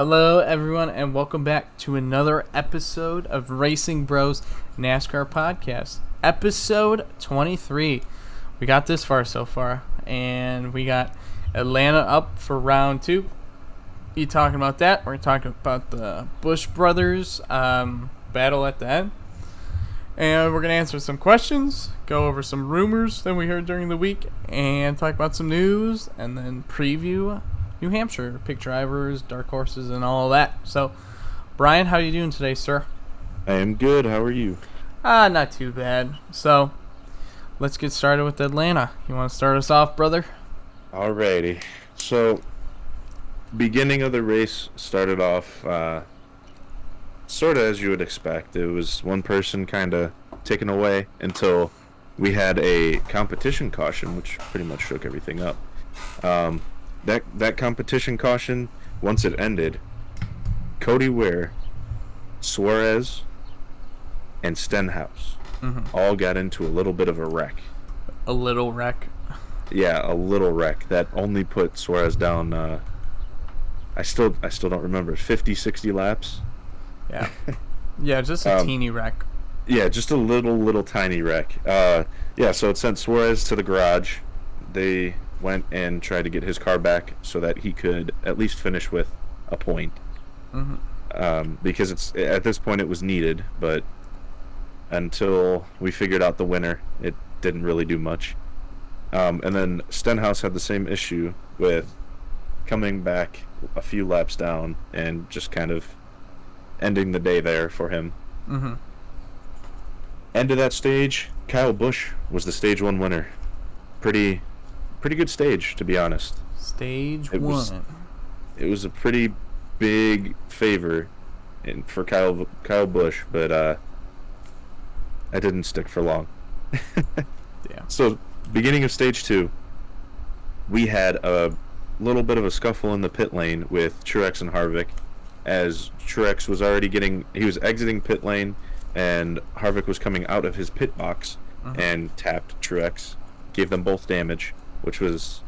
Hello, everyone, and welcome back to another episode of Racing Bros NASCAR Podcast, episode 23. We got this far so far, and we got Atlanta up for round 2. You talking about that? We're talking about the Busch brothers battle at the end, and we're gonna answer some questions, go over some rumors that we heard during the week, and talk about some news, and then preview New Hampshire, pick drivers, dark horses, and all of that. So, Brian, how are you doing today, sir? I am good. How are you? Not too bad. So, let's get started with Atlanta. You want to start us off, brother? Alrighty. So, beginning of the race started off sort of as you would expect. It was one person kind of taken away until we had a competition caution, which pretty much shook everything up. That competition caution, once it ended, Cody Ware, Suarez, and Stenhouse all got into a little bit of a wreck. A little wreck? Yeah, a little wreck. That only put Suarez down, I still don't remember, 50, 60 laps? Yeah. Yeah, just a teeny wreck. Yeah, just a little tiny wreck. Yeah, so it sent Suarez to the garage. They went and tried to get his car back so that he could at least finish with a point. Because at this point it was needed, but until we figured out the winner, it didn't really do much. And then Stenhouse had the same issue with coming back a few laps down and just kind of ending the day there for him. End of that stage, Kyle Busch was the stage 1 winner. Pretty good stage, to be honest. Stage 1. It was a pretty big favor for Kyle Busch, but that didn't stick for long. Yeah. So, beginning of stage 2, we had a little bit of a scuffle in the pit lane with Truex and Harvick, as Truex was exiting pit lane, and Harvick was coming out of his pit box and tapped Truex, gave them both damage, which was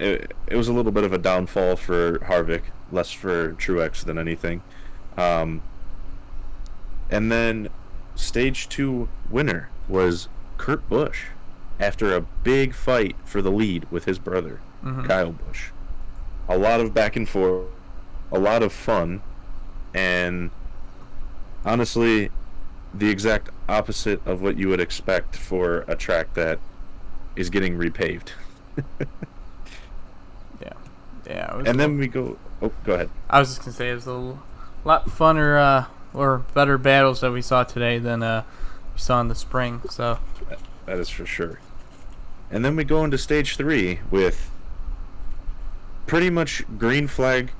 it was a little bit of a downfall for Harvick, less for Truex than anything. And then stage 2 winner was Kurt Busch after a big fight for the lead with his brother, Kyle Busch. A lot of back and forth, a lot of fun, and honestly, the exact opposite of what you would expect for a track that is getting repaved. Yeah. And then we go. Oh, go ahead. I was just gonna say it was a lot funner or better battles that we saw today than we saw in the spring. So that is for sure. And then we go into stage 3 with pretty much green flag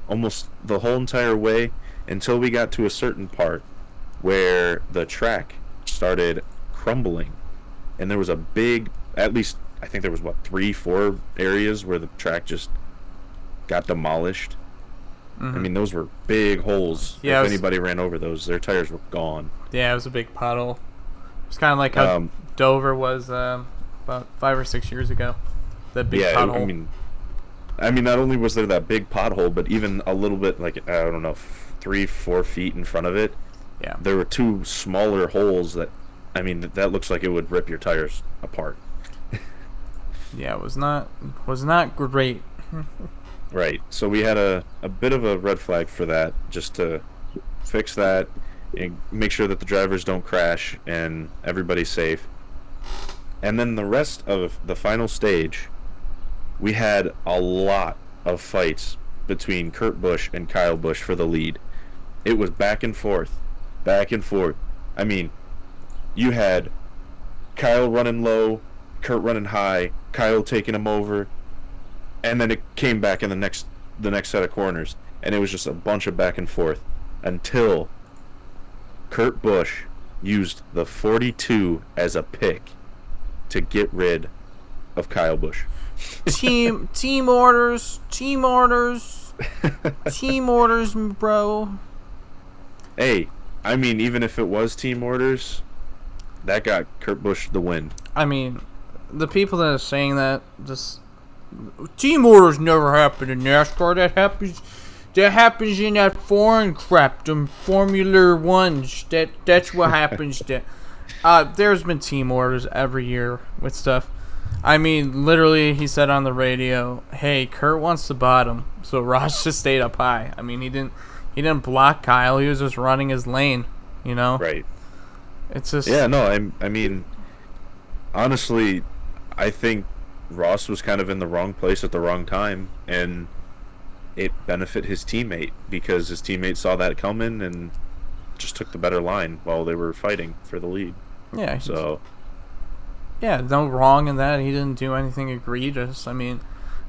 almost the whole entire way until we got to a certain part where the track started crumbling, and there was a big, at least I think there was 3-4 areas where the track just got demolished. I mean, those were big holes. Yeah, if anybody ran over those, their tires were gone. Yeah, it was a big pothole. It's kind of like how Dover was about 5 or 6 years ago. That big pothole. I mean, not only was there that big pothole, but even a little bit, like, I don't know, 3-4 feet in front of it, yeah, there were 2 smaller holes that, I mean, that looks like it would rip your tires apart. Yeah, it was not great. Right. So we had a bit of a red flag for that, just to fix that and make sure that the drivers don't crash and everybody's safe. And then the rest of the final stage, we had a lot of fights between Kurt Busch and Kyle Busch for the lead. It was back and forth. I mean, you had Kyle running low, Kurt running high, Kyle taking him over, and then it came back in the next set of corners, and it was just a bunch of back and forth until Kurt Busch used the 42 as a pick to get rid of Kyle Busch. Team orders, bro. Hey, I mean, even if it was team orders, that got Kurt Busch the win. I mean, the people that are saying that, just team orders never happen in NASCAR. That happens That happens in that foreign crap, them Formula Ones. That's what happens there. There's been team orders every year with stuff. I mean, literally, he said on the radio, "Hey, Kurt wants the bottom," so Ross just stayed up high. I mean, he didn't block Kyle. He was just running his lane, you know. Right. It's just I mean, honestly, I think Ross was kind of in the wrong place at the wrong time, and it benefited his teammate because his teammate saw that coming and just took the better line while they were fighting for the lead. Yeah. So. Yeah, no wrong in that. He didn't do anything egregious. I mean,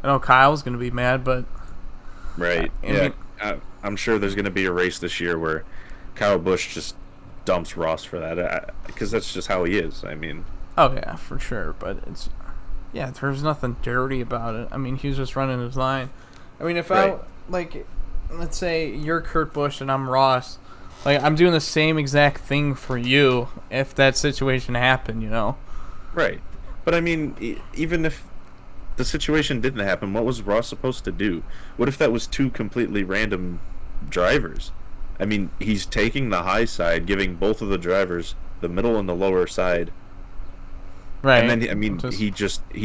I know Kyle's going to be mad, but... Right. I'm sure there's going to be a race this year where Kyle Busch just dumps Ross for that, because that's just how he is. I mean... Oh, yeah, for sure, but it's... Yeah, there's nothing dirty about it. I mean, he was just running his line. I mean, if right. let's say you're Kurt Busch and I'm Ross, like, I'm doing the same exact thing for you if that situation happened, you know? Right. But, I mean, even if the situation didn't happen, what was Ross supposed to do? What if that was two completely random drivers? I mean, he's taking the high side, giving both of the drivers the middle and the lower side. Right. And then, I mean, he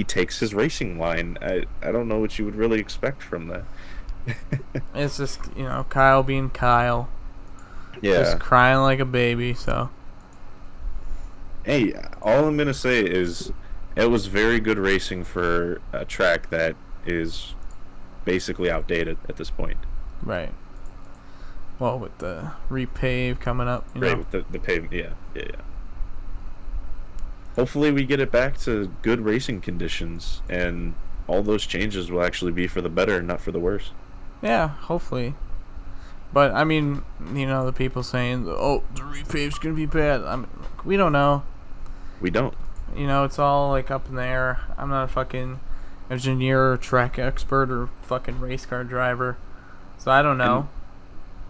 takes his racing line. I don't know what you would really expect from that. It's just, you know, Kyle being Kyle. Yeah. Just crying like a baby, so... Hey, all I'm going to say is it was very good racing for a track that is basically outdated at this point. Right. Well, with the repave coming up, you know. Right, with the pavement, yeah. Hopefully we get it back to good racing conditions, and all those changes will actually be for the better and not for the worse. Yeah, hopefully. But, I mean, you know, the people saying, oh, the repave's going to be bad. I mean, we don't know. We don't. You know, it's all, like, up in the air. I'm not a fucking engineer or track expert or fucking race car driver. So I don't know.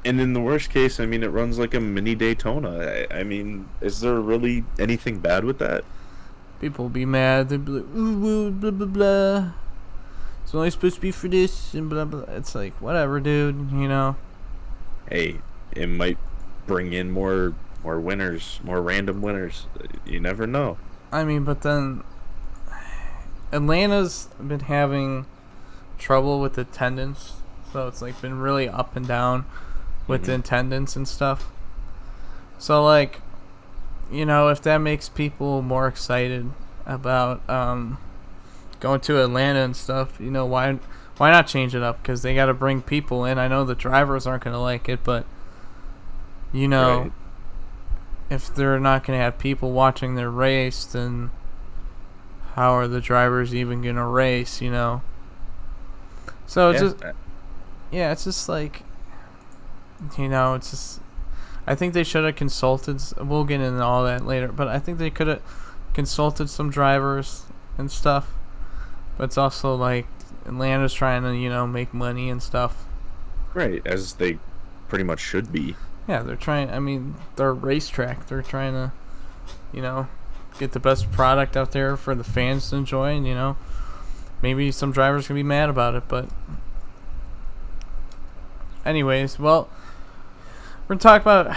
And in the worst case, I mean, it runs like a mini Daytona. I mean, is there really anything bad with that? People will be mad. They'll be like, ooh, blah, blah, blah. It's only supposed to be for this and blah, blah. It's like, whatever, dude, you know. Hey, it might bring in more winners, more random winners. You never know. I mean, but then Atlanta's been having trouble with attendance, so it's like been really up and down with the attendance and stuff. So like, you know, if that makes people more excited about going to Atlanta and stuff, you know, why not change it up? Because they got to bring people in. I know the drivers aren't going to like it, but you know, right. If they're not going to have people watching their race, then how are the drivers even going to race, you know? So it's it's just like, you know, it's just, I think they should have consulted, we'll get into all that later, but I think they could have consulted some drivers and stuff. But it's also like Atlanta's trying to, you know, make money and stuff. Right, as they pretty much should be. Yeah, they're trying, I mean, they're a racetrack. They're trying to, you know, get the best product out there for the fans to enjoy. And, you know, maybe some drivers can be mad about it. But anyways, well, we're going to talk about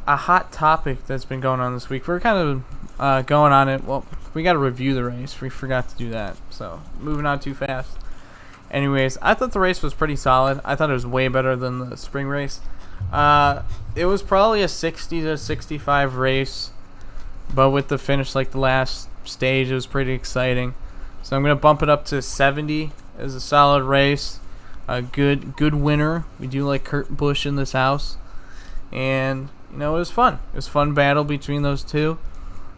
a hot topic that's been going on this week. We're kind of going on it. Well, we got to review the race. We forgot to do that. So, moving on too fast. Anyways, I thought the race was pretty solid. I thought it was way better than the spring race. It was probably a 60 to 65 race, but with the finish, like the last stage, it was pretty exciting. So I'm going to bump it up to 70 as a solid race. A good winner. We do like Kurt Busch in this house. And, you know, it was fun. It was a fun battle between those two.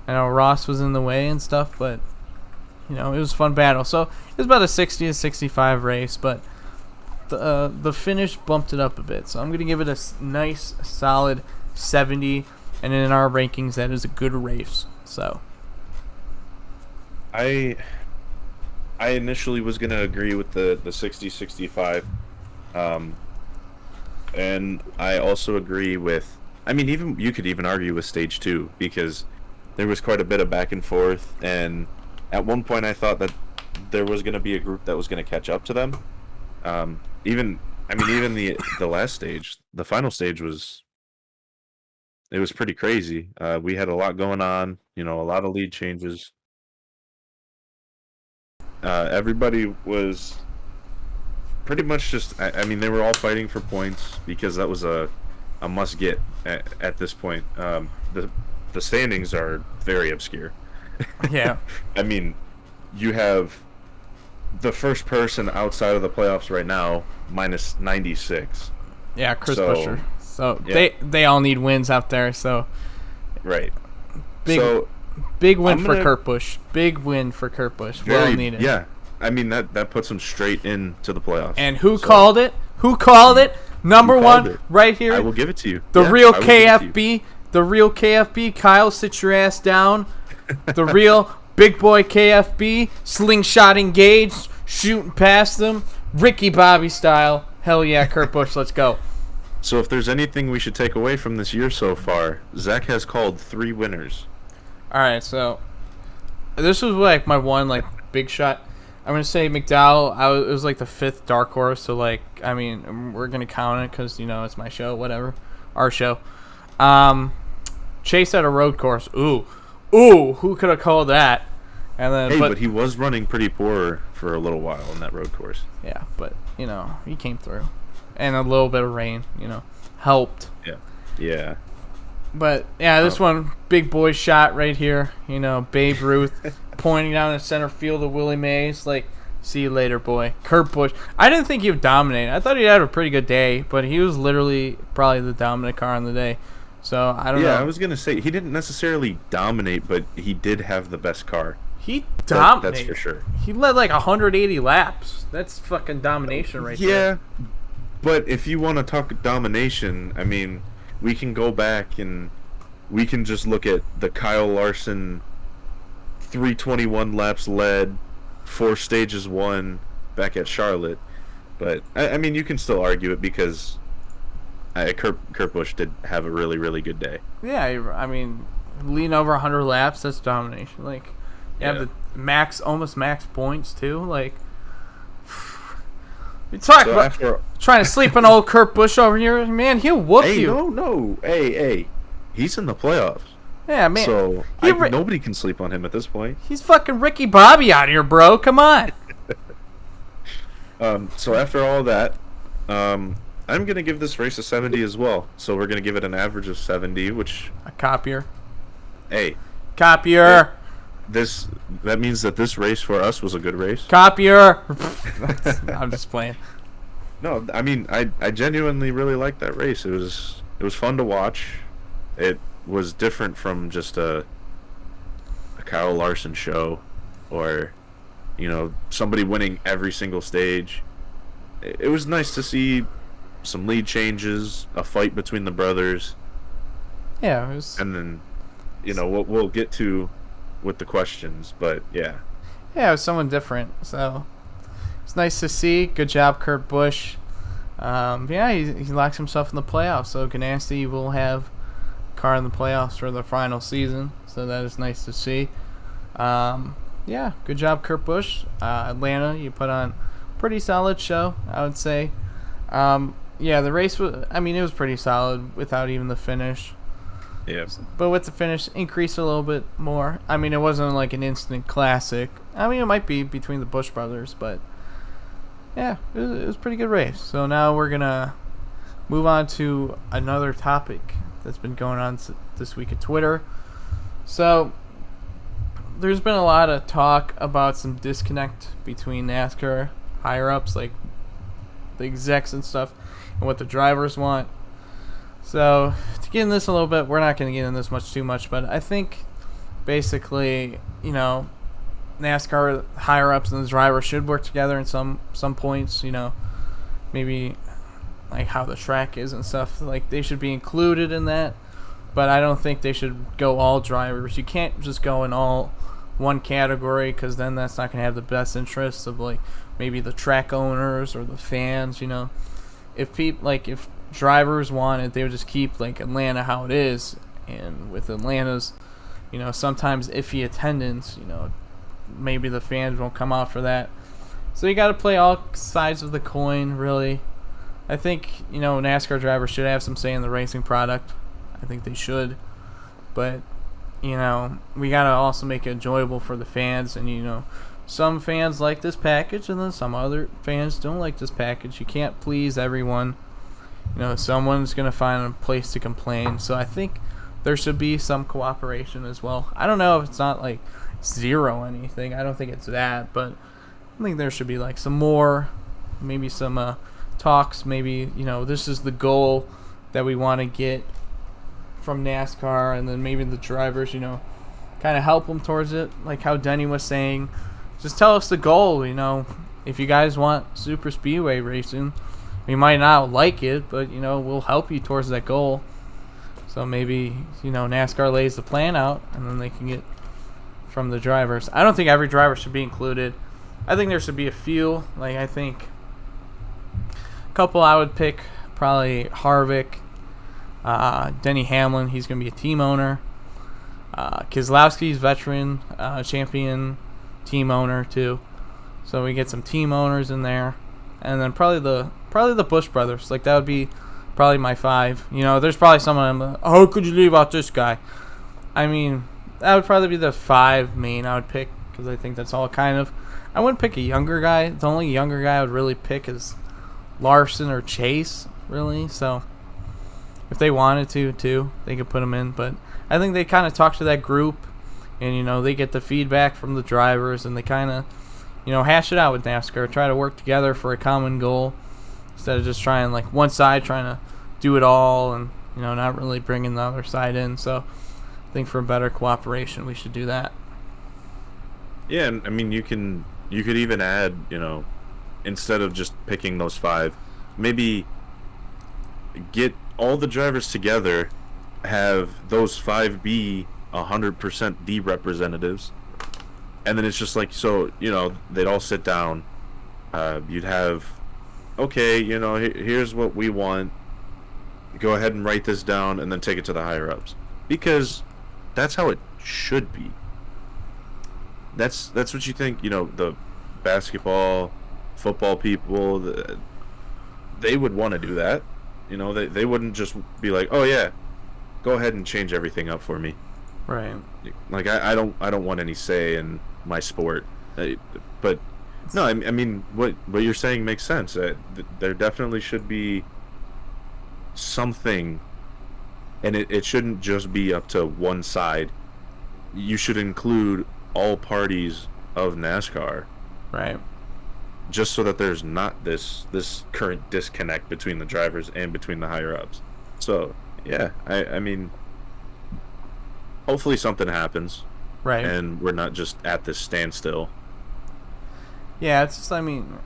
I know Ross was in the way and stuff, but, you know, it was a fun battle. So it was about a 60 to 65 race, but the finish bumped it up a bit. So I'm going to give it a nice, solid 70. And in our rankings, that is a good race. So I initially was going to agree with the 60-65. And I also agree with, I mean, even you could even argue with stage 2, because there was quite a bit of back and forth, and at one point I thought that there was going to be a group that was going to catch up to them. Even I mean, even the last stage, the final stage was pretty crazy. We had a lot going on, a lot of lead changes. Everybody was pretty much just. I mean, they were all fighting for points because that was a must get at this point. The standings are very obscure. Yeah. I mean, you have the first person outside of the playoffs right now minus 96. Yeah, Chris So, Buescher. So yeah. they all need wins out there. So Right. big So big win I'm for gonna Kurt Busch. Big win for Kurt Busch. Well needed. yeah. I mean that puts them straight into the playoffs. And who So, called it? Who called it? Number you called one, it. right here. I will give it to you. The Yeah, real I will give it to you. KFB. The real KFB. Kyle, sit your ass down. The real big boy KFB. Slingshot engaged. Shooting past them. Ricky Bobby style. Hell yeah, Kurt Busch. Let's go. So if there's anything we should take away from this year so far, Zach has called 3 winners. All right, so this was like my one like big shot. I'm gonna say McDowell. It was like the 5th dark horse. So like, I mean, we're gonna count it because it's my show, whatever, our show. Chase at a road course. Ooh, who could have called that? And then, Hey, but he was running pretty poor for a little while on that road course. yeah, but he came through, and a little bit of rain, helped. Yeah. Yeah. But yeah, this one big boy shot right here. Babe Ruth pointing down the center field of Willie Mays, like, see you later, boy. Kurt Busch. I didn't think he would dominate. I thought he had a pretty good day, but he was literally probably the dominant car on the day. So I don't know. Yeah, I was gonna say he didn't necessarily dominate, but he did have the best car. He dominated. That's for sure. He led like 180 laps. That's fucking domination right there. Yeah, but if you want to talk domination, I mean, we can go back and we can just look at the Kyle Larson 321 laps led, 4 stages won back at Charlotte. But I mean, you can still argue it because Kurt Busch did have a really, really good day. Yeah, I mean, leading over 100 laps, that's domination. Like, you have the almost max points too. Like, you talk about trying to sleep on old Kurt Busch over here, man. He'll whoop you. No. Hey, he's in the playoffs. Yeah, man. So nobody can sleep on him at this point. He's fucking Ricky Bobby out here, bro. Come on. So after all that, I'm gonna give this race a 70 as well. So we're gonna give it an average of 70, which a copier. Hey, copier. That means that this race for us was a good race. Copier. I'm just playing. No, I mean I genuinely really liked that race. It was fun to watch. It was different from just a Kyle Larson show, or somebody winning every single stage. It was nice to see some lead changes, a fight between the brothers. Yeah, it was. And then, we'll get to with the questions, but yeah. Yeah, it was someone different. So it's nice to see. Good job, Kurt Busch. Yeah, he locks himself in the playoffs. So Ganassi will have a car in the playoffs for the final season. So that is nice to see. Yeah, good job, Kurt Busch. Atlanta, you put on a pretty solid show, I would say. Yeah, the race was. I mean, it was pretty solid without even the finish. Yeah. But with the finish, increased a little bit more. I mean, it wasn't like an instant classic. I mean, it might be between the Busch brothers, but yeah, it was a pretty good race. So now we're gonna move on to another topic that's been going on this week at Twitter. So there's been a lot of talk about some disconnect between NASCAR higher-ups, like the execs and stuff, and what the drivers want. So to get in this a little bit, we're not going to get in this too much, but I think basically, NASCAR higher-ups and the drivers should work together in some points, maybe like how the track is and stuff. Like, they should be included in that, but I don't think they should go all drivers. You can't just go in all one category, because then that's not going to have the best interests of, like, maybe the track owners or the fans. If drivers wanted, they would just keep like Atlanta how it is, and with Atlanta's sometimes iffy attendance, maybe the fans won't come out for that. So you got to play all sides of the coin, really. I think, NASCAR drivers should have some say in the racing product. I think they should. But, we got to also make it enjoyable for the fans. And, some fans like this package and then some other fans don't like this package. You can't please everyone. Someone's going to find a place to complain. So I think there should be some cooperation as well. I don't know if it's not like zero anything. I don't think it's that. But I think there should be like some more, maybe some talks. Maybe, this is the goal that we want to get from NASCAR. And then maybe the drivers, kind of help them towards it. Like how Denny was saying. Just tell us the goal, If you guys want super speedway racing, we might not like it, but, we'll help you towards that goal. So maybe, NASCAR lays the plan out, and then they can get from the drivers. I don't think every driver should be included. I think there should be a few. Like, I think a couple I would pick, probably Harvick, Denny Hamlin. He's going to be a team owner. Keselowski's veteran champion team owner too, so we get some team owners in there, and then probably the Busch brothers. Like that would be probably my 5. There's probably someone I'm like, how could you leave out this guy? I mean, that would probably be the 5 main I would pick because I think that's all kind of. I wouldn't pick a younger guy. The only younger guy I would really pick is Larson or Chase, really. So if they wanted to too, they could put them in. But I think they kind of talk to that group. And, they get the feedback from the drivers, and they kind of, hash it out with NASCAR. Try to work together for a common goal instead of just trying, like, one side trying to do it all and, not really bringing the other side in. So I think for better cooperation, we should do that. Yeah, and I mean, you could even add, instead of just picking those 5, maybe get all the drivers together, have those 5 be 100% the representatives, and then it's just like, so they'd all sit down, you'd have, okay, here's what we want, go ahead and write this down, and then take it to the higher ups, because that's how it should be. That's what you think, the basketball, football people, they would want to do that. They wouldn't just be like, oh yeah, go ahead and change everything up for me. Right. Like I don't want any say in my sport, but no, I mean what you're saying makes sense. There definitely should be something, and it shouldn't just be up to one side. You should include all parties of NASCAR, right? Just so that there's not this current disconnect between the drivers and between the higher ups. So yeah, I mean. Hopefully something happens, right? And we're not just at this standstill. Yeah, it's just, I mean,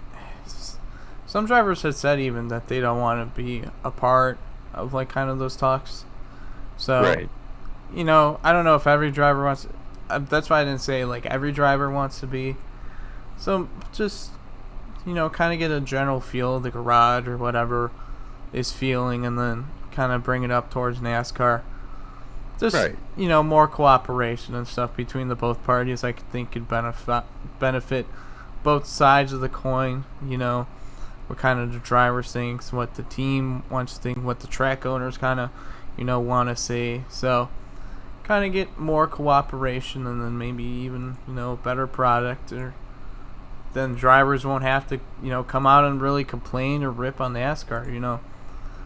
some drivers have said even that they don't want to be a part of, like, kind of those talks. So, right. I don't know if every driver wants. That's why I didn't say, like, every driver wants to be. So, just, kind of get a general feel of the garage or whatever is feeling, and then kind of bring it up towards NASCAR. Just, right. More cooperation and stuff between the both parties, I think could benefit both sides of the coin. What kind of the driver thinks, what the team wants to think, what the track owners kind of, want to see. So, kind of get more cooperation, and then maybe even, better product, or then drivers won't have to, come out and really complain or rip on NASCAR,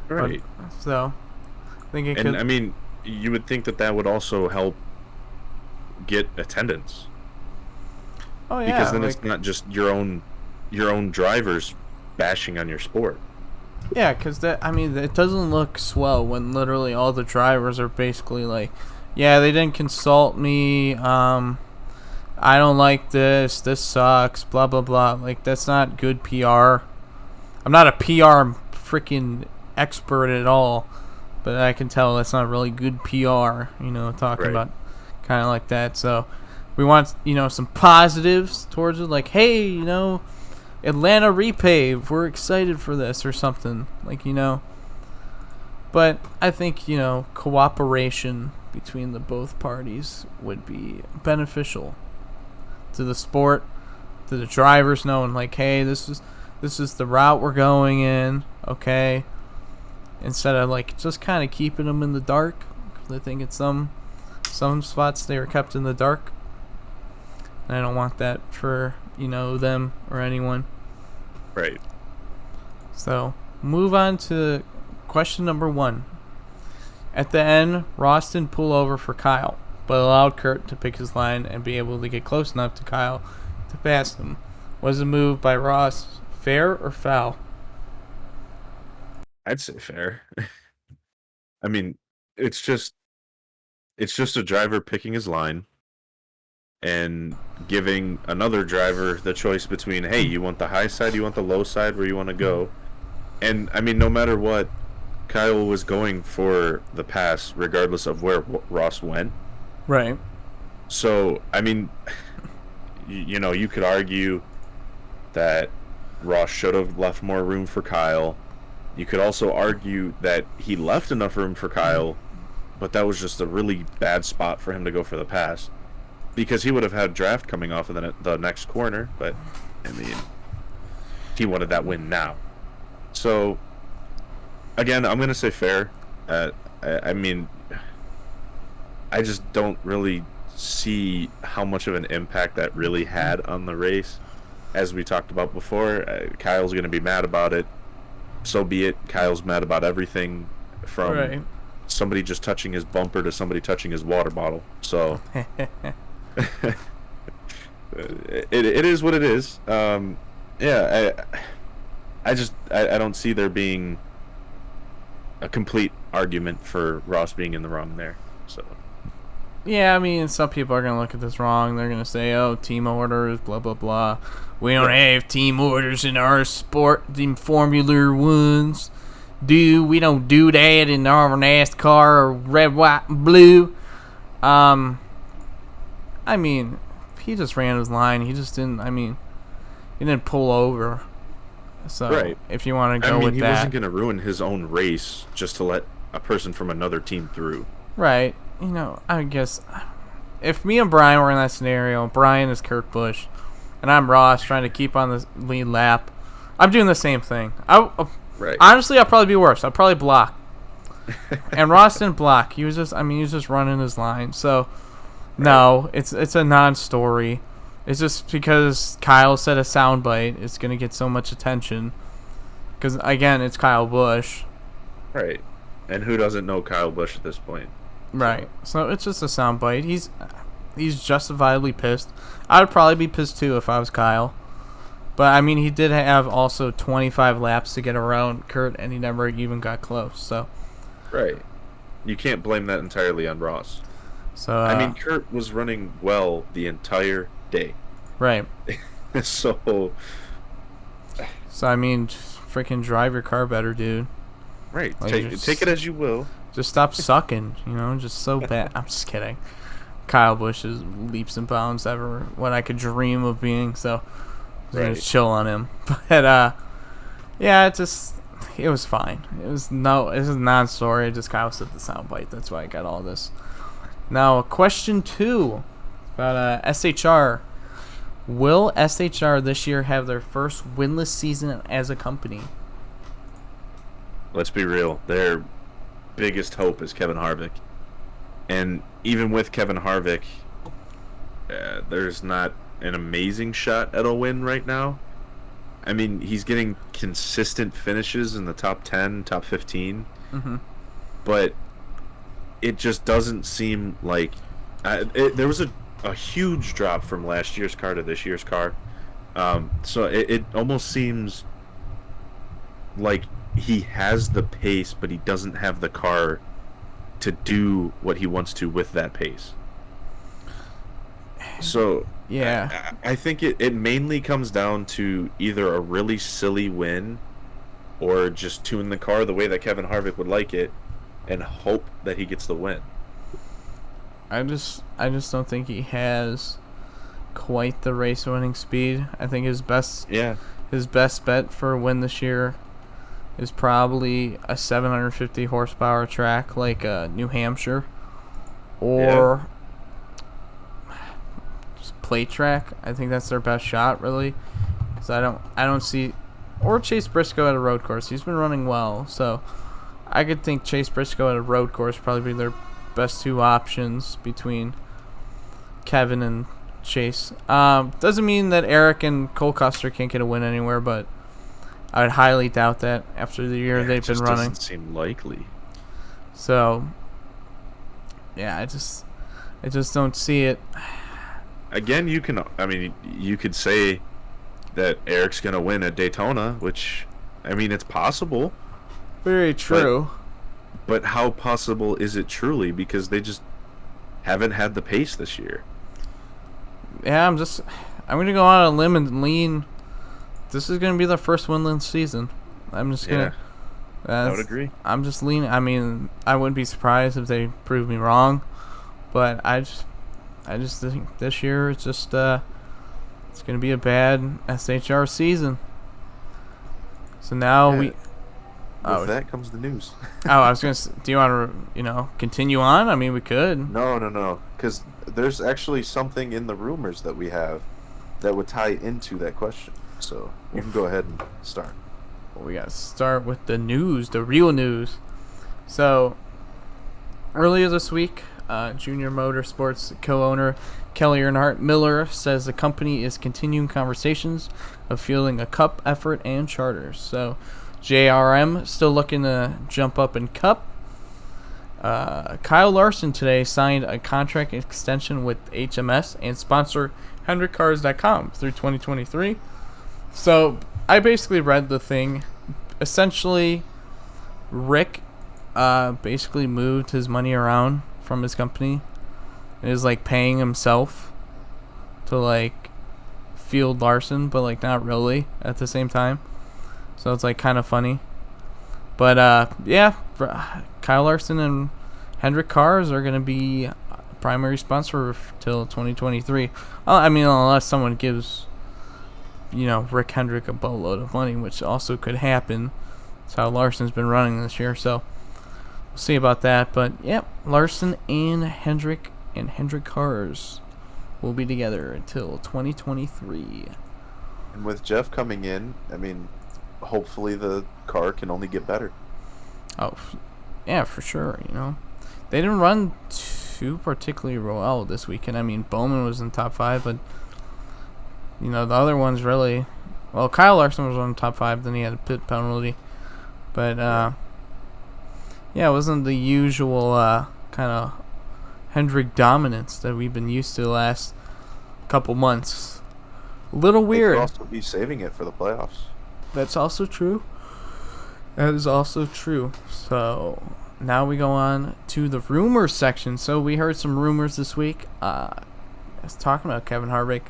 Right. But, so, I think it could. And I mean, you would think that would also help get attendance. Oh yeah, because then it's not just your own drivers bashing on your sport. Yeah, because it doesn't look swell when literally all the drivers are basically like, yeah, they didn't consult me. I don't like this. This sucks. Blah blah blah. Like, that's not good PR. I'm not a PR freaking expert at all. But I can tell that's not really good PR, talking right. about kind of like that. So we want, some positives towards it. Like, hey, Atlanta repave. We're excited for this or something. Like, But I think, cooperation between the both parties would be beneficial to the sport, to the drivers knowing, like, hey, this this is the route we're going in, okay? Instead of like just kind of keeping them in the dark. I think it's some spots they were kept in the dark. And I don't want that for, them or anyone. Right. So, move on to question number 1. At the end, Ross didn't pull over for Kyle, but allowed Kurt to pick his line and be able to get close enough to Kyle to pass him. Was the move by Ross fair or foul? I'd say fair. I mean, it's just a driver picking his line and giving another driver the choice between, hey, you want the high side, you want the low side, where you want to go. And I mean, no matter what, Kyle was going for the pass regardless of where Ross went. Right. So, I mean, you could argue that Ross should have left more room for Kyle. You could also argue that he left enough room for Kyle, but that was just a really bad spot for him to go for the pass, because he would have had draft coming off of the next corner. But I mean, he wanted that win now. So again, I'm gonna say fair. I mean, I just don't really see how much of an impact that really had on the race. As we talked about before, Kyle's gonna be mad about it. So be it. Kyle's mad about everything, from somebody just touching his bumper to somebody touching his water bottle. So it is what it is. Yeah, I don't see there being a complete argument for Ross being in the wrong there. So yeah, I mean, some people are going to look at this wrong. They're going to say, oh, team orders, blah, blah, blah. We don't have team orders in our sport, in Formula Ones. We don't do that in our NASCAR or red, white, and blue. I mean, he just ran his line. He just didn't, he didn't pull over. So, if you want to go with that. He wasn't going to ruin his own race just to let a person from another team through. Right. I guess if me and Brian were in that scenario, Brian is Kurt Busch, and I'm Ross trying to keep on the lead lap, I'm doing the same thing. Honestly, I'll probably be worse. I'll probably block. And Ross didn't block. He was just running his line. So, no, it's a non-story. It's just because Kyle said a soundbite, it's going to get so much attention. Because, again, it's Kyle Busch. Right. And who doesn't know Kyle Busch at this point? Right. So it's just a soundbite. He's justifiably pissed. I would probably be pissed too if I was Kyle. But, he did have also 25 laps to get around Kurt, and he never even got close. So. Right. You can't blame that entirely on Ross. So. Kurt was running well the entire day. Right. So, freaking drive your car better, dude. Right. Like, take it as you will. Just stop sucking, just so bad. I'm just kidding. Kyle Busch is leaps and bounds ever what I could dream of being, so I'm going to chill on him. But, yeah, it was fine. It was a non-story. Just Kyle said the soundbite. That's why I got all this. Now, question 2 about SHR. Will SHR this year have their first winless season as a company? Let's be real. Their biggest hope is Kevin Harvick. And even with Kevin Harvick, there's not an amazing shot at a win right now. He's getting consistent finishes in the top 10, top 15. Mm-hmm. But it just doesn't seem like... there was a huge drop from last year's car to this year's car. So it almost seems like he has the pace, but he doesn't have the car to do what he wants to with that pace. So yeah, I think it mainly comes down to either a really silly win or just tune the car the way that Kevin Harvick would like it and hope that he gets the win. I just don't think he has quite the race winning speed. I think his best bet for a win this year is probably a 750 horsepower track like New Hampshire or just plate track. I think that's their best shot, really, because I don't see or Chase Briscoe at a road course. He's been running well, so I could think Chase Briscoe at a road course probably be their best two options between Kevin and Chase. Doesn't mean that Eric and Cole Custer can't get a win anywhere, but I would highly doubt that after the year they've been running. Doesn't seem likely. So, yeah, I just don't see it. Again, you could say that Eric's gonna win at Daytona, which, it's possible. Very true. But how possible is it truly? Because they just haven't had the pace this year. Yeah, I'm gonna go on a limb and lean. This is gonna be their first winless season. I'm just gonna. I would agree. I'm just leaning. I wouldn't be surprised if they prove me wrong, but I just think this year it's just it's gonna be a bad SHR season. So now with that comes the news. I was gonna. Do you want to continue on? We could. No, because there's actually something in the rumors that we have that would tie into that question. So you can go ahead and start. Well, we gotta start with the news, the real news. So earlier this week, Junior Motorsports co-owner Kelly Earnhardt Miller says the company is continuing conversations of fielding a Cup effort and charters. So JRM still looking to jump up in Cup. Kyle Larson today signed a contract extension with HMS and sponsor HendrickCars.com through 2023. So I basically read the thing. Essentially, Rick basically moved his money around from his company and is paying himself to field Larson, but not really at the same time. So it's kind of funny. But Kyle Larson and Hendrick Cars are going to be primary sponsor till 2023. Unless someone gives Rick Hendrick a boatload of money, which also could happen. That's how Larson's been running this year, so we'll see about that. But Larson and Hendrick Cars will be together until 2023. And with Jeff coming in, hopefully the car can only get better. Oh, yeah, for sure. They didn't run too particularly well this weekend. Bowman was in top 5, but the other ones really. Well, Kyle Larson was on top 5, then he had a pit penalty, but it wasn't the usual kind of Hendrick dominance that we've been used to the last couple months. A little weird. They could also be saving it for the playoffs. That's also true. That is also true. So now we go on to the rumors section. So we heard some rumors this week. I was talking about Kevin Harvick.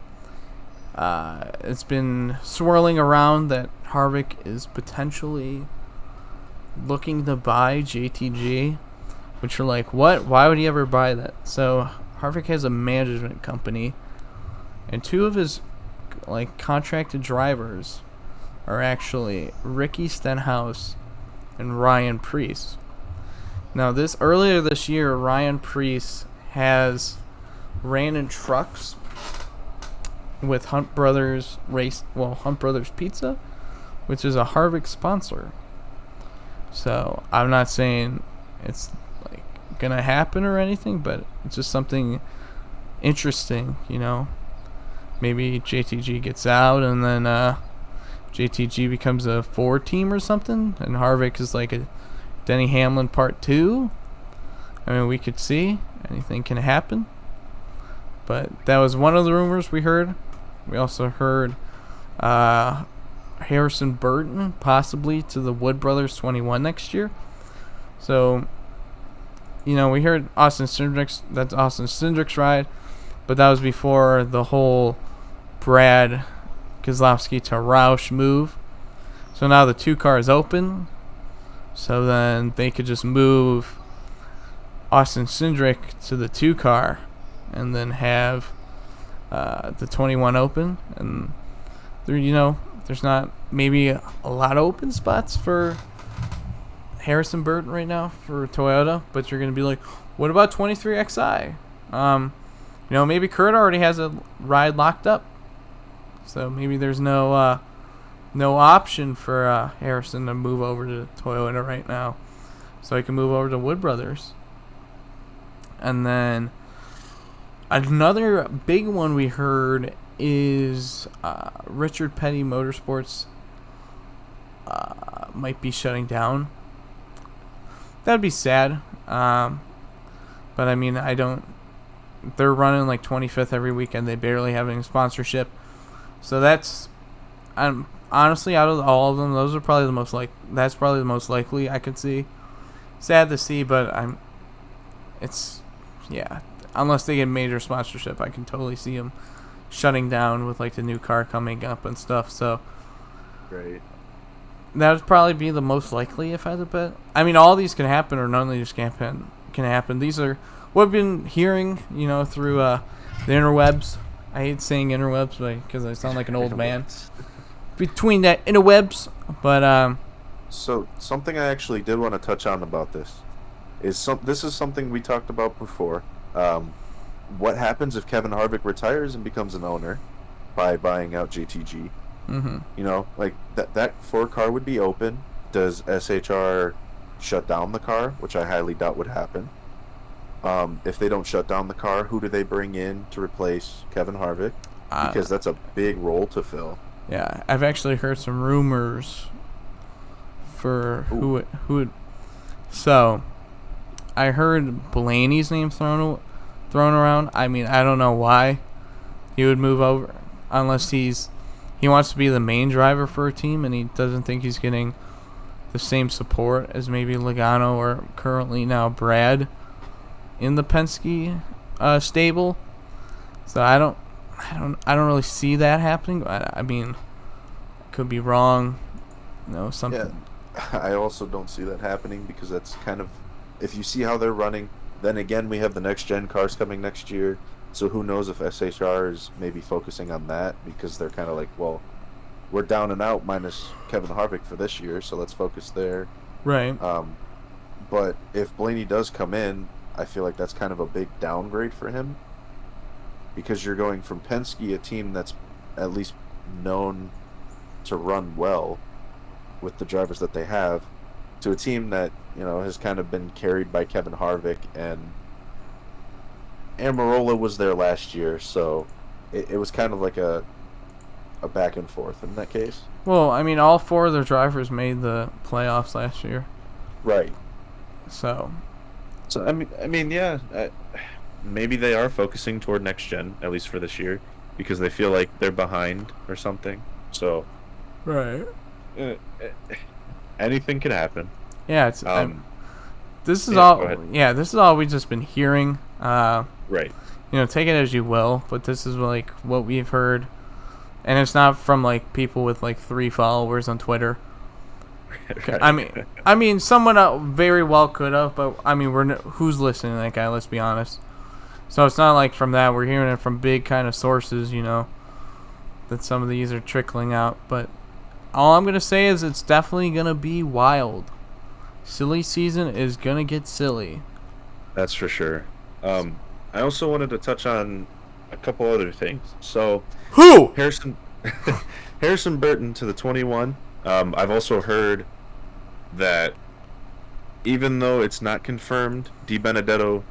It's been swirling around that Harvick is potentially looking to buy JTG, which are what? Why would he ever buy that? So Harvick has a management company, and two of his contracted drivers are actually Ricky Stenhouse and Ryan Preece. Now, earlier this year, Ryan Preece ran in trucks with Hunt Brothers Pizza, which is a Harvick sponsor. So I'm not saying it's gonna happen or anything, but it's just something interesting, Maybe JTG gets out and then JTG becomes a Ford team or something, and Harvick is a Denny Hamlin Part 2. We could see. Anything can happen. But that was one of the rumors we heard. We also heard Harrison Burton possibly to the Wood Brothers 21 next year. So, we heard Austin Cindric's ride, but that was before the whole Brad Keselowski to Roush move. So now the 2 car is open. So then they could just move Austin Cindric to the 2 car and then have the 21 open. And there, there's not maybe a lot of open spots for Harrison Burton right now for Toyota, but you're going to be what about 23XI? Maybe Kurt already has a ride locked up. So maybe there's no no option for Harrison to move over to Toyota right now. So he can move over to Wood Brothers. And then another big one we heard is Richard Petty Motorsports might be shutting down. That'd be sad. But I mean, they're running like 25th every weekend. They barely have any sponsorship. So honestly, out of all of them, those are probably that's probably the most likely I could see. Sad to see, but unless they get major sponsorship, I can totally see them shutting down with like the new car coming up and stuff. So Right. that would probably be the most likely if I had to bet. I mean, all these can happen or none of these can happen. These are what I've been hearing, through the interwebs. I hate saying interwebs because I sound like an old man. Between that interwebs, but So something I actually did want to touch on about this this is something we talked about before. What happens if Kevin Harvick retires and becomes an owner by buying out JTG? mm-hmm. Like that Ford car would be open. Does SHR shut down the car, which I highly doubt would happen? If they don't shut down the car, who do they bring in to replace Kevin Harvick? Because that's a big role to fill. Yeah, I've actually heard some rumors for who would. So, I heard Blaney's name thrown around. I mean, I don't know why he would move over unless he wants to be the main driver for a team and he doesn't think he's getting the same support as maybe Logano or currently now Brad in the Penske stable. So I don't really see that happening. I mean, could be wrong. Something. Yeah, I also don't see that happening because that's kind of, if you see how they're running, then again we have the next gen cars coming next year. So who knows if SHR is maybe focusing on that because they're kind of like, well, we're down and out minus Kevin Harvick for this year, so let's focus there. Right. But if Blaney does come in, I feel like that's kind of a big downgrade for him because you're going from Penske, a team that's at least known to run well with the drivers that they have, to a team that has kind of been carried by Kevin Harvick, and Amarola was there last year, so it was kind of like a back and forth in that case. Well, I mean, all four of their drivers made the playoffs last year. Right. So I mean, yeah. Maybe they are focusing toward next gen, at least for this year, because they feel like they're behind or something. So, right. Anything can happen. Yeah, it's. This is yeah, all. Yeah, this is all we've just been hearing. Right. Take it as you will, but this is like what we've heard, and it's not from like people with like 3 followers on Twitter. Right. I mean, someone very well could have, but I mean, who's listening to that guy? Let's be honest. So it's not like from that. We're hearing it from big kind of sources, that some of these are trickling out. But all I'm gonna say is it's definitely gonna be wild. Silly season is gonna get silly. That's for sure. I also wanted to touch on a couple other things. So, Who? Harrison Burton to the 21. I've also heard that even though it's not confirmed, Di Benedetto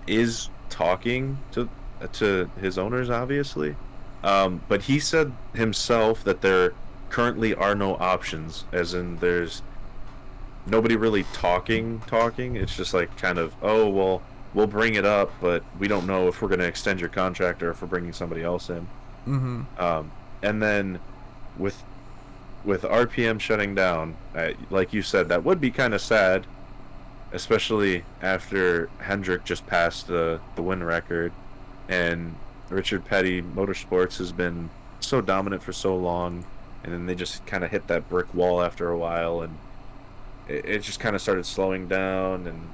is talking to his owners, obviously. But he said himself that there currently are no options, as in there's nobody really talking. It's just like kind of, oh, well, we'll bring it up, but we don't know if we're going to extend your contract or if we're bringing somebody else in. Mm-hmm. And then with RPM shutting down, like you said, that would be kind of sad, especially after Hendrick just passed the win record, and Richard Petty Motorsports has been so dominant for so long, and then they just kind of hit that brick wall after a while, and it just kind of started slowing down, and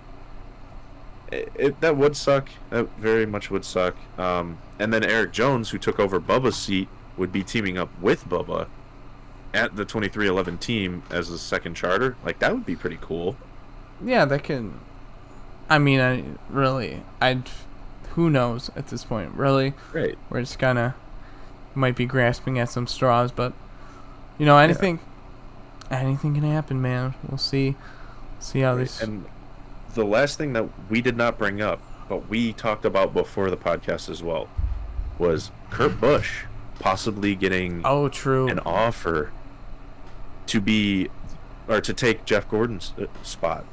that would suck. That very much would suck. And then Eric Jones, who took over Bubba's seat, would be teaming up with Bubba at the 2311 team as a second charter. Like, that would be pretty cool. Yeah, that can. I mean, who knows at this point? Really, Right. we're just kind of might be grasping at some straws, but anything can happen, man. We'll see how this. And the last thing that we did not bring up, but we talked about before the podcast as well, was Kurt Busch possibly getting true an offer to take Jeff Gordon's spot.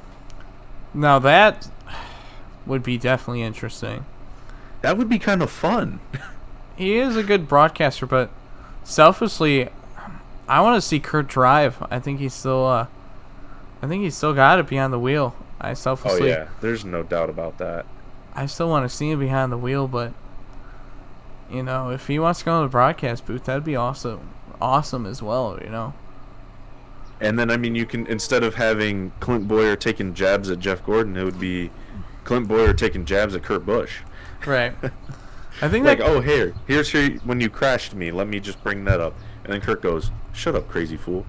Now that would be definitely interesting. That would be kind of fun. He is a good broadcaster, but selfishly, I want to see Kurt drive. I think he's still got it behind the wheel. Oh yeah, there's no doubt about that. I still want to see him behind the wheel, but if he wants to go in the broadcast booth, that'd be awesome as well. And then you can, instead of having Clint Boyer taking jabs at Jeff Gordon, it would be Clint Boyer taking jabs at Kurt Busch. Right. I think here's when you crashed me. Let me just bring that up. And then Kurt goes, "Shut up, crazy fool."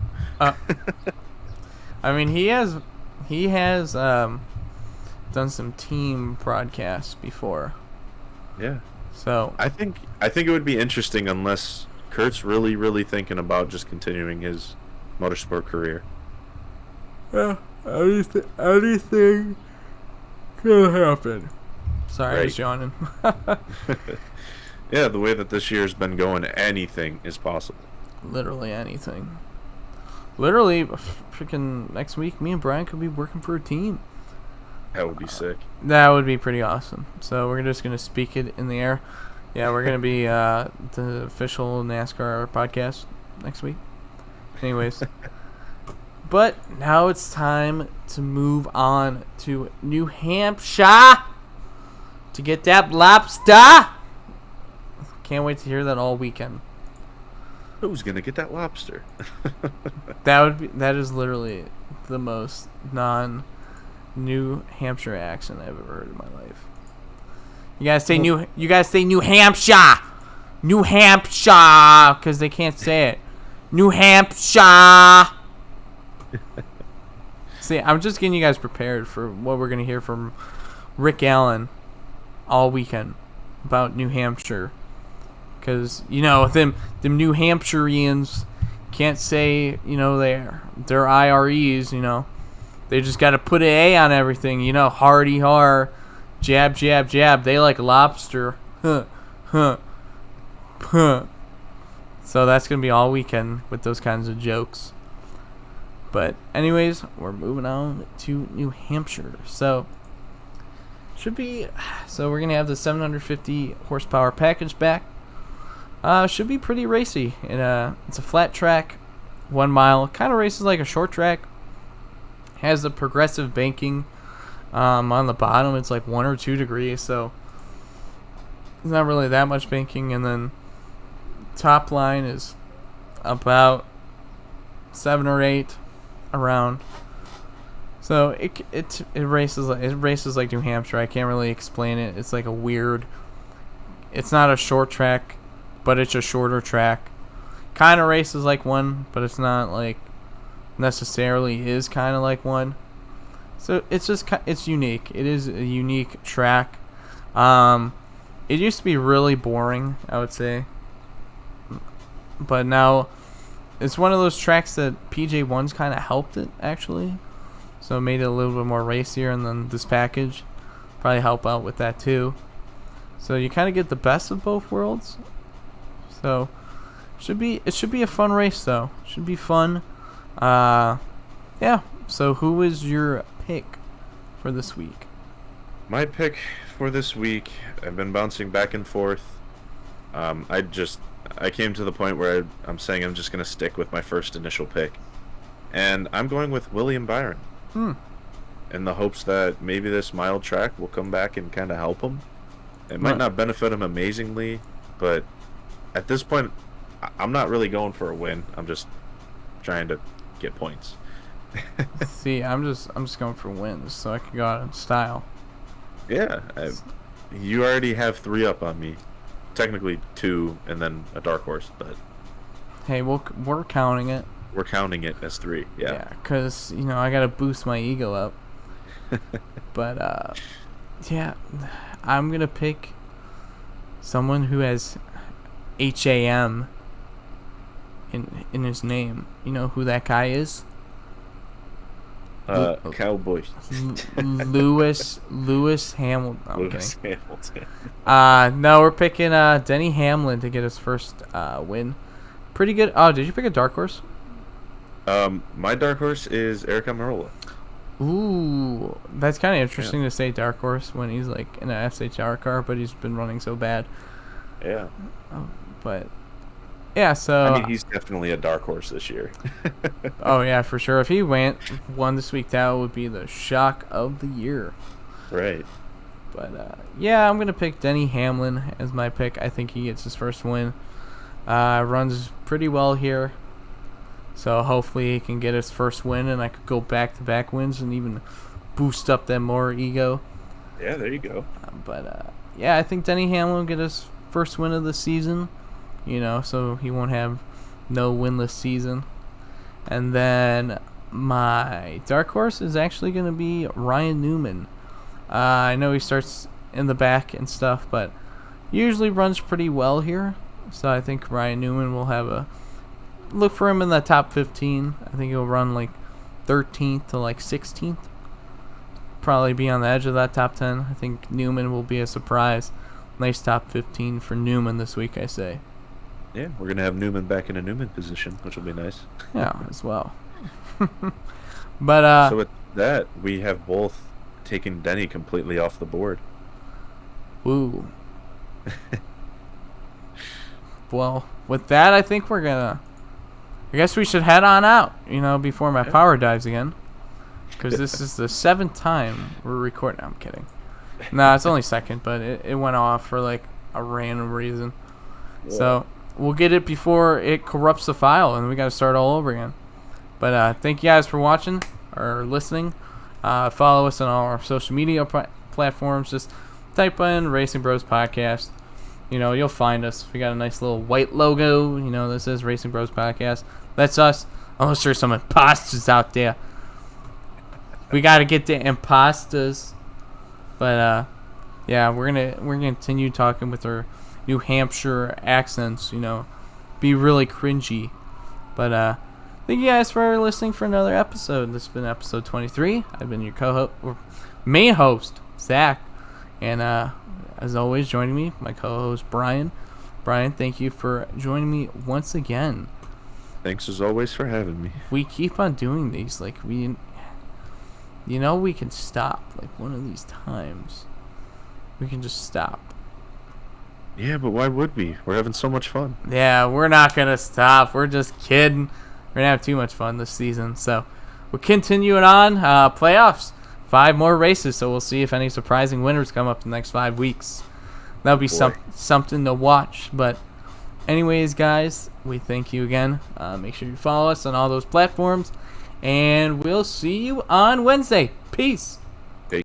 He has done some team broadcasts before. Yeah. So I think it would be interesting unless Kurt's really, really thinking about just continuing his motorsport career. Yeah, anything can happen. Sorry, I was yawning. Yeah, the way that this year's been going, anything is possible. Literally anything. Literally, freaking next week, me and Brian could be working for a team. That would be sick. That would be pretty awesome. So we're just going to speak it in the air. Yeah, we're going to be the official NASCAR podcast next week. Anyways. But now it's time to move on to New Hampshire to get that lobster. Can't wait to hear that all weekend. Who's gonna get that lobster? That is literally the most non-New Hampshire accent I've ever heard in my life. You guys say New Hampshire, New Hampshire, because they can't say it. New Hampshire. See, I'm just getting you guys prepared for what we're gonna hear from Rick Allen all weekend about New Hampshire. Because, them New Hampshireans can't say, they're IREs, They just got to put an A on everything, hardy har, jab, jab, jab. They like lobster. Huh, huh, huh. So that's going to be all weekend with those kinds of jokes. But anyways, we're moving on to New Hampshire. So we're going to have the 750 horsepower package back. Should be pretty racy. It's a flat track, 1 mile. Kind of races like a short track. Has the progressive banking on the bottom. It's like 1 or 2 degrees, so it's not really that much banking. And then top line is about 7 or 8 around. So it races like New Hampshire. I can't really explain it. It's like a weird. It's not a short track, but it's a shorter track. Kind of races like one, but it's not like necessarily is kind of like one. So it's unique. It is a unique track. It used to be really boring, I would say, but now it's one of those tracks that PJ1's kind of helped it actually. So it made it a little bit more racier, and then this package probably help out with that too. So you kind of get the best of both worlds. So it should be a fun race though. Should be fun. Yeah. So who is your pick for this week? My pick for this week, I've been bouncing back and forth. I came to the point where I'm saying I'm just gonna stick with my first initial pick, and I'm going with William Byron. In the hopes that maybe this mild track will come back and kind of help him. It might not benefit him amazingly, but at this point, I'm not really going for a win. I'm just trying to get points. See, I'm just going for wins so I can go out in style. Yeah, you already have 3 up on me. Technically 2, and then a dark horse, but hey, we're counting it. We're counting it as 3. Yeah. Yeah, because I gotta boost my ego up. But yeah, I'm gonna pick someone who has HAM in his name. You know who that guy is? Cowboys. Lewis Hamilton. No, Lewis Hamilton. No, we're picking Denny Hamlin to get his first win. Pretty good. Oh, did you pick a dark horse? My dark horse is Eric Almirola. Ooh, that's kind of interesting to say dark horse when he's like in an SHR car, but he's been running so bad. Yeah. But yeah, so I mean, he's definitely a dark horse this year. oh yeah, for sure. If he won this week, that would be the shock of the year. Right. But yeah, I'm gonna pick Denny Hamlin as my pick. I think he gets his first win. Runs pretty well here, so hopefully he can get his first win, and I could go back-to-back wins and even boost up that more ego. Yeah, there you go. But yeah, I think Denny Hamlin will get his first win of the season. You know, so he won't have no winless season. And then my dark horse is actually going to be Ryan Newman. I know he starts in the back and stuff, but usually runs pretty well here. So I think Ryan Newman will have a look for him in the top 15. I think he'll run like 13th to like 16th. Probably be on the edge of that top 10. I think Newman will be a surprise. Nice top 15 for Newman this week, I say. Yeah, we're going to have Newman back in a Newman position, which will be nice. Yeah, as well. But so with that, we have both taken Denny completely off the board. Woo. Well, with that, I think we're going to... I guess we should head on out, you know, before my power dives again. Because this is the 7th time we're recording. No, I'm kidding. No, it's only second, but it went off for, like, a random reason. Yeah. So... we'll get it before it corrupts the file, and we got to start all over again. But thank you guys for watching or listening. Follow us on all our social media platforms. Just type in Racing Bros Podcast. You know, you'll find us. We got a nice little white logo. You know, this is Racing Bros Podcast. That's us. Unless there's some imposters out there. We got to get the imposters. But yeah, we're gonna continue talking with our New Hampshire accents, you know, be really cringy. But thank you guys for listening for another episode. This has been episode 23. I've been your co-host, or main host, Zach, and as always, joining me, my co-host Brian. Brian, thank you for joining me once again. Thanks as always for having me. We keep on doing these, like we can stop, like one of these times. We can just stop. Yeah, but why would we? We're having so much fun. Yeah, we're not going to stop. We're just kidding. We're going to have too much fun this season. So we're continuing on. Playoffs. 5 more races, so we'll see if any surprising winners come up in the next 5 weeks. That'll be something to watch. But anyways, guys, we thank you again. Make sure you follow us on all those platforms. And we'll see you on Wednesday. Peace.